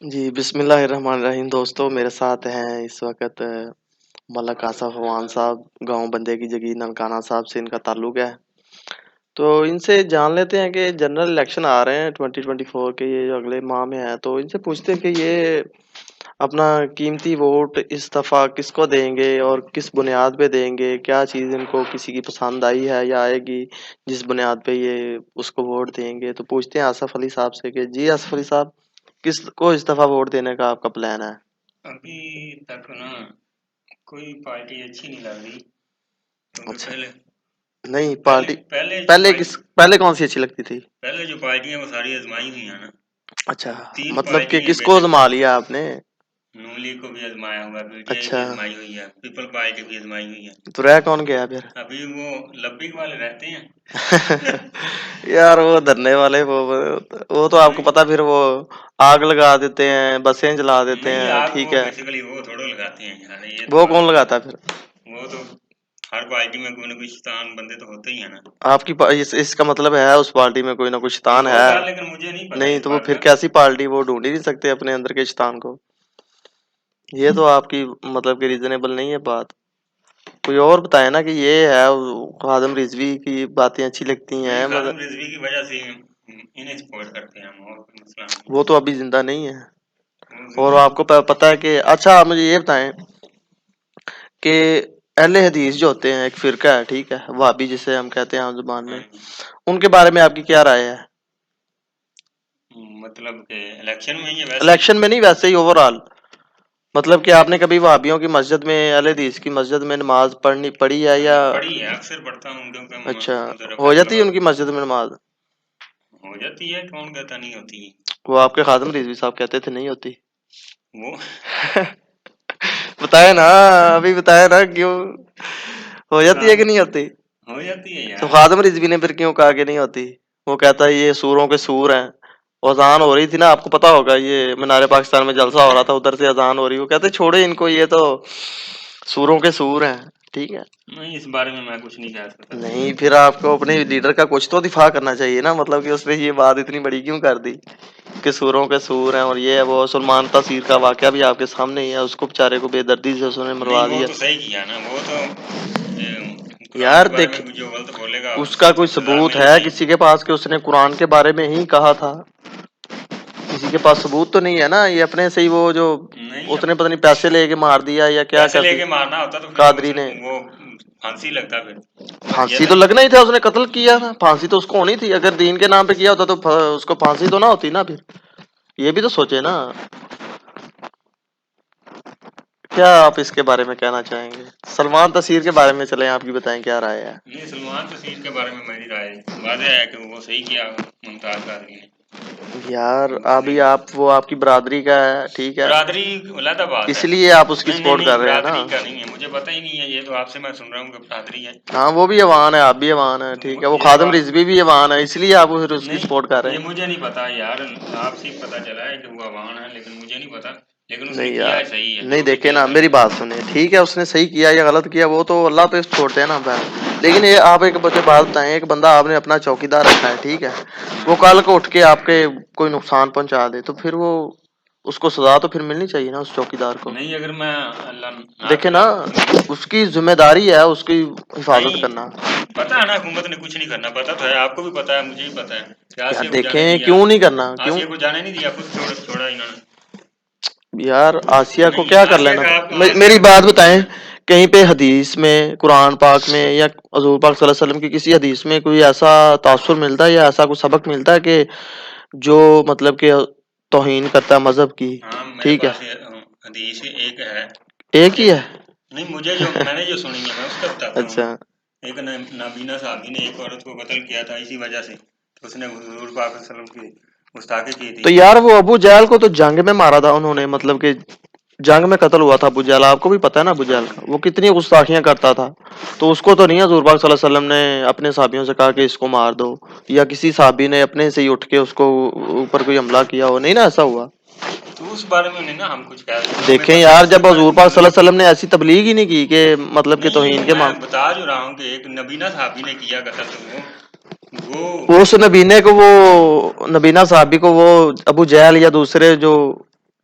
جی، بسم اللہ الرحمن الرحیم دوستو، میرے ساتھ ہیں اس وقت ملک آصف عوان صاحب، گاؤں بندے کی جگیر ننکانہ صاحب سے ان کا تعلق ہے۔ تو ان سے جان لیتے ہیں کہ جنرل الیکشن آ رہے ہیں 2024 کے، یہ جو اگلے ماہ میں ہے، تو ان سے پوچھتے ہیں کہ یہ اپنا قیمتی ووٹ اس دفعہ کس کو دیں گے اور کس بنیاد پہ دیں گے؟ کیا چیز ان کو کسی کی پسند آئی ہے یا آئے گی جس بنیاد پہ یہ اس کو ووٹ دیں گے؟ تو پوچھتے ہیں آصف علی صاحب سے کہ جی آصف علی صاحب، کس کو اس دفعہ ووٹ دینے کا آپ کا پلان ہے؟ ابھی تک نا کوئی پارٹی اچھی نہیں لگ رہی، کیونکہ اچھا، پہلے نہیں پہلے پارٹی پہلے جو پہلے کس پہلے کون سی اچھی لگتی تھی؟ پہلے جو پارٹیاں وہ ساری آزمائی ہوئی ہیں نا۔ اچھا، تین مطلب کہ پارٹی ہیں کس کو بیسک، آزما لیا آپ نے؟ نون لیگ کو بھی آزمایا ہوا ہے، پی ٹی آئی بھی اچھا، آزمائی ہوئی ہے، پیپل پارٹی بھی آزمائی ہوئی ہے۔ تو رہ کون گیا پھر؟ ابھی وہ لبک والے رہتے ہیں۔ یار وہ دھرنے والے وہ تو آپ کو نہیں پتا، پھر وہ آگ لگا دیتے ہیں، بسیں جلا دیتے نہیں، ہیں، آپ ٹھیک وہ ہے؟ بیسیکلی وہ تھوڑا لگاتے ہیں یار، یہ تو وہ بات کون نہیں لگاتا ہے ہے۔ پھر؟ وہ تو ہر پارٹی میں کوئی نہ کوئی شیطان بندے تو ہوتے ہی ہیں نا۔ آپ کی اس کا مطلب ہے اس پارٹی میں کوئی نہ کوئی شیطان ہے؟ ہوگا لیکن مجھے نہیں پتا نہیں اس تو وہ بات پھر کا۔ کیسی پارٹی؟ وہ ڈھونڈ ہی نہیں سکتے اپنے اندر کے شیطان کو؟ یہ تو آپ کی مطلب کہ ریزنیبل نہیں ہے بات۔ کوئی اور بتائے نا کہ یہ ہے خادم رضوی کی باتیں اچھی لگتی نہیں، ہیں خادم رضوی کی وجہ سے انہیں سپورٹ کرتے ہیں ہم، اور کوئی مسئلہ نہیں وہ تو ابھی زندہ نہیں ہے۔ ہے۔ وہ اور زندہ آپ کو پتا ہے کہ اچھا آپ مجھے یہ بتائیں کہ اہل حدیث جو ہوتے ہیں ایک فرقہ ہے، ٹھیک ہے، وہابی جسے ہم کہتے ہیں عام زبان میں، ہاں جی، ان کے بارے میں آپ کی کیا رائے ہے؟ مطلب کہ الیکشن میں یا ویسے ہی؟ الیکشن میں نہیں، ویسے ہی اوور آل، مطلب کہ آپ نے کبھی وہابیوں کی مسجد میں، اہل حدیث کی مسجد میں نماز پڑھی ہے ہاں یا؟ جی، پڑھی ہے، اکثر پڑھتا ہوں اچھا، کیونکہ ادھر ہو فیصلہ جاتی ہے ان باد کی مسجد میں نماز؟ ہو جاتی ہے، کون کہتا نہیں ہوتی؟ وہ آپ کے خادم رضوی صاحب کہتے تھے نہیں ہوتی۔ وہ بتائے نا، ابھی بتائے نا کیوں ہو جاتی ہے خان کہ نہیں ہوتی؟ ہو جاتی ہے تو یار۔ خادم رضوی نے پھر کیوں کہا کہ نہیں ہوتی؟ وہ کہتا ہے یہ سوروں کے سور ہیں۔ اذان ہو رہی تھی نا، آپ کو پتا ہوگا، یہ مینار پاکستان میں جلسہ ہو رہا تھا، ادھر سے اذان ہو رہی، وہ کہتے چھوڑے ان کو، یہ تو سوروں کے سور ہیں، ٹھیک ہے؟ نہیں، اس بارے میں کچھ نہیں کہہ سکتا۔ نہیں، پھر آپ کو اپنے لیڈر کا کچھ تو دفاع کرنا چاہیے نا، مطلب کہ اس نے یہ بات اتنی بڑی کیوں کر دی کہ سوروں کے سور ہیں؟ اور یہ ہے وہ سلمان تاثیر کا واقعہ بھی آپ کے سامنے ہی ہے، اس کو بےچارے کو بے دردی سے اس نے نہیں، مروا وہ دیا۔ تو صحیح کیا نا، وہ تو قرآن یار کے بارے دیکھ، میں جو غلط بولے گا اس اس کا کو کوئی تو سزا ثبوت ہے ملے گی۔ کسی کے پاس کہ اس نے قرآن کے بارے میں ہی کہا تھا؟ کسی کے پاس ثبوت تو نہیں ہے نا، یہ اپنے سے ہی وہ جو نہیں، اس نے پتہ نہیں پیسے لے کے مار دیا یا کیا پیسے کر لے دی کے مارنا ہوتا تو پھر قادری نے؟ وہ پھانسی لگتا، پھر یہ پھانسی تو تو نہیں۔ لگنا ہی تھا، اس نے قتل کیا تھا، پھانسی تو اس کو ہونی تھی، اگر دین کے نام پہ کیا ہوتا تو اس کو پھانسی تو نہ ہوتی نا پھر؟ یہ بھی تو سوچے نا۔ کیا آپ اس کے بارے میں کہنا چاہیں گے؟ سلمان تاثیر کے بارے میں چلیں، آپ کی بتائیں کیا رائے ہے؟ نہیں، سلمان تاثیر کے بارے میں میری رائے واضح ہے کہ وہ صحیح کیا ممتاز قادری نے۔ یار اس نے ابھی وہ آپ کی برادری کا ہے، ٹھیک ہے، برادری علیحدہ بات ہے۔ اس لیے آپ اس کی نہیں نہیں سپورٹ نہیں، کر رہے ہیں نا؟ برادری کا نہیں ہے، مجھے پتہ ہی نہیں ہے، یہ تو آپ سے میں سن رہا ہوں کہ برادری ہے۔ ہاں، وہ بھی ایوان ہے، آپ بھی ایوان ہے، ٹھیک ہے، وہ یہ خادم بات رضوی بھی ایوان ہے، اس لیے آپ پھر اس کی نہیں، سپورٹ کر رہے یہ ہیں؟ مجھے نہیں پتا یار، آپ سے پتہ چلا ہے کہ وہ عوان ہے، لیکن مجھے نہیں پتا، لیکن اس نے نہیں کیا یار، ہے صحیح ہے، نہیں جو بھی دیکھیں کیا نا، تھا۔ میری بات سنیں، ٹھیک ہے، اس نے صحیح کیا یا غلط کیا وہ تو اللہ پہ چھوڑتے ہیں نا بہن، لیکن یہ آپ ایک بات بتائیں، ایک بندہ آپ نے اپنا چوکیدار رکھا ہے، ٹھیک ہے، وہ کل کو اٹھ کے آپ کے کوئی نقصان پہنچا دے تو پھر وہ اس کو سزا تو پھر ملنی چاہیے نا اس چوکیدار کو؟ نہیں، اگر میں اللہ نہ دیکھیں نا، کرے اس کی ذمہ داری ہے اس کی حفاظت نہیں کرنا۔ پتا ہے نا، حکومت نے کچھ نہیں کرنا، پتا تو ہے، آپ کو بھی پتا ہے، مجھے بھی پتا ہے کہ یار آسیہ کو جانے دیکھیں دیا، کیوں نہیں کرنا، کیوں؟ آسیہ کو جانے نہیں دیا، خود چھوڑا انہوں نے۔ یار آسیہ کو نہیں، کیا کر آسیہ لینا؟ کا آسیہ میری کا بات کچھ نہیں بتائیں، ہے۔ کہیں پہ حدیث میں، قرآن پاک میں یا حضور پاک صلی اللہ علیہ وسلم کی کسی حدیث میں کوئی ایسا تاثر ملتا ہے یا ایسا کوئی سبق ملتا ہے کہ جو مطلب کہ توہین کرتا ہے مذہب کی؟ ہاں، میرے ٹھیک ہے، پاس حدیث ایک ہے ایک کہ ہی ہے؟ نہیں، میں نے جو سنی ہے میں اس کا بتاتا ہوں نا۔ اچھا، ایک نابینا صحابی نے ایک عورت کو قتل کیا تھا اسی وجہ سے کہ اس نے حضور پاک صلی اللہ علیہ وسلم کی گستاخی کی تھی۔ تو یار وہ ابو جہل کو تو جنگ میں مارا تھا انہوں نے، مطلب کہ جنگ میں قتل ہوا تھا ابو جہل، آپ کو بھی پتا ہے نا ابو ہاں جہل جی، کا وہ کتنی گستاخیاں کرتا تھا، تو اس کو تو نہیں حضور پاک صلی اللہ علیہ وسلم نے اپنے صحابیوں سے کہا کہ اس کو مار دو، یا کسی صحابی نے اپنے سے ہی اٹھ کے اس کو اوپر کوئی حملہ کیا ہو، نہیں نا ایسا ہوا؟ تو اس بارے میں نہیں نا ہم کچھ کہہ سکتے، ہمیں دیکھیں پتہ یار، کسی کے جب بارے حضور میں پاک صلی مطلب اللہ علیہ وسلم نے ایسی تبلیغ ہی نہیں کی کہ مطلب کہ توہین نہیں، کے میں بتا جو رہا ہوں کہ ایک نبینا صحابی نے کیا قتل، تو وہ اس نبینے کو، وہ نبینا صحابی کو وہ ابو جہل یا دوسرے جو